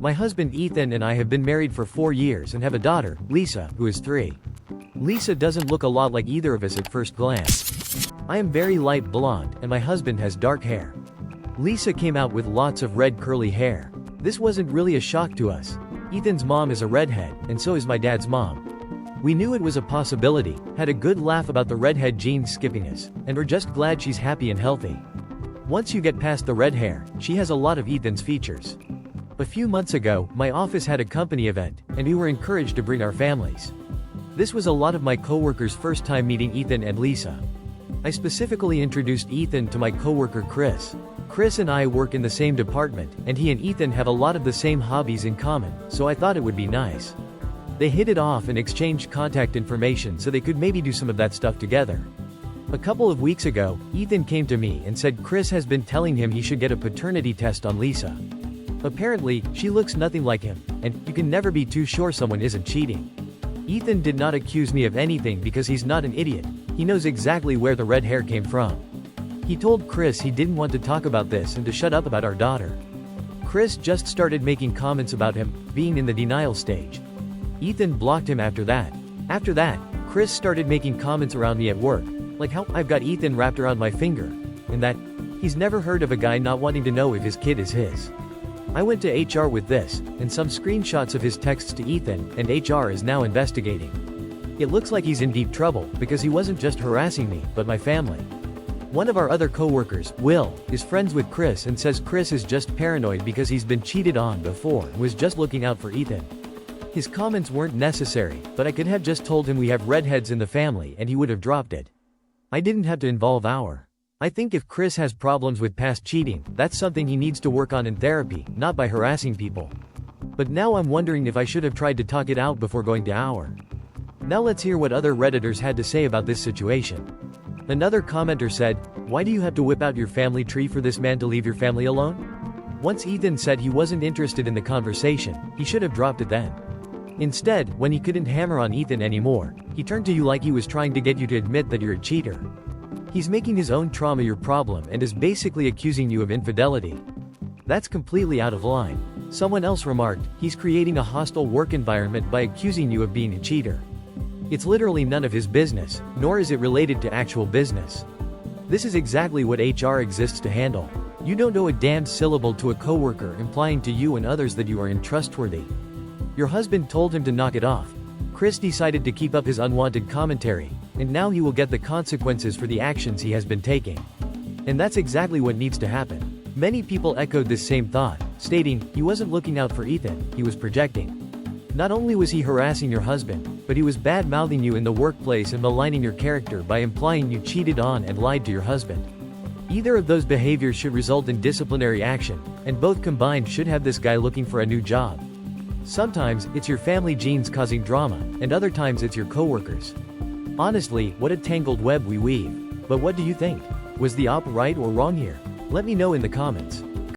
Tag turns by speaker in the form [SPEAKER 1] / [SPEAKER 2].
[SPEAKER 1] My husband Ethan and I have been married for 4 years and have a daughter, Lisa, who is 3. Lisa doesn't look a lot like either of us at first glance. I am very light blonde, and my husband has dark hair. Lisa came out with lots of red curly hair. This wasn't really a shock to us. Ethan's mom is a redhead, and so is my dad's mom. We knew it was a possibility, had a good laugh about the redhead genes skipping us, and we're just glad she's happy and healthy. Once you get past the red hair, she has a lot of Ethan's features. A few months ago, my office had a company event, and we were encouraged to bring our families. This was a lot of my coworkers' first time meeting Ethan and Lisa. I specifically introduced Ethan to my coworker Chris. Chris and I work in the same department, and he and Ethan have a lot of the same hobbies in common, so I thought it would be nice. They hit it off and exchanged contact information so they could maybe do some of that stuff together. A couple of weeks ago, Ethan came to me and said Chris has been telling him he should get a paternity test on Lisa. Apparently, she looks nothing like him, and you can never be too sure someone isn't cheating. Ethan did not accuse me of anything because he's not an idiot. He knows exactly where the red hair came from. He told Chris he didn't want to talk about this and to shut up about our daughter. Chris just started making comments about him being in the denial stage. Ethan blocked him after that. After that, Chris started making comments around me at work, like how I've got Ethan wrapped around my finger, and that he's never heard of a guy not wanting to know if his kid is his. I went to HR with this, and some screenshots of his texts to Ethan, and HR is now investigating. It looks like he's in deep trouble, because he wasn't just harassing me, but my family. One of our other coworkers, Will, is friends with Chris and says Chris is just paranoid because he's been cheated on before and was just looking out for Ethan. His comments weren't necessary, but I could have just told him we have redheads in the family and he would have dropped it. I didn't have to involve our. I think if Chris has problems with past cheating, that's something he needs to work on in therapy, not by harassing people. But now I'm wondering if I should have tried to talk it out before going to our. Now let's hear what other Redditors had to say about this situation. Another commenter said, "Why do you have to whip out your family tree for this man to leave your family alone?" Once Ethan said he wasn't interested in the conversation, he should have dropped it then. Instead, when he couldn't hammer on Ethan anymore, he turned to you like he was trying to get you to admit that you're a cheater. He's making his own trauma your problem and is basically accusing you of infidelity. That's completely out of line. Someone else remarked, he's creating a hostile work environment by accusing you of being a cheater. It's literally none of his business, nor is it related to actual business. This is exactly what HR exists to handle. You don't know a damned syllable to a coworker implying to you and others that you are untrustworthy. Your husband told him to knock it off. Chris decided to keep up his unwanted commentary, and now he will get the consequences for the actions he has been taking. And that's exactly what needs to happen. Many people echoed this same thought, stating, he wasn't looking out for Ethan, he was projecting. Not only was he harassing your husband, but he was bad-mouthing you in the workplace and maligning your character by implying you cheated on and lied to your husband. Either of those behaviors should result in disciplinary action, and both combined should have this guy looking for a new job. Sometimes, it's your family genes causing drama, and other times it's your coworkers. Honestly, what a tangled web we weave. But what do you think? Was the op right or wrong here? Let me know in the comments.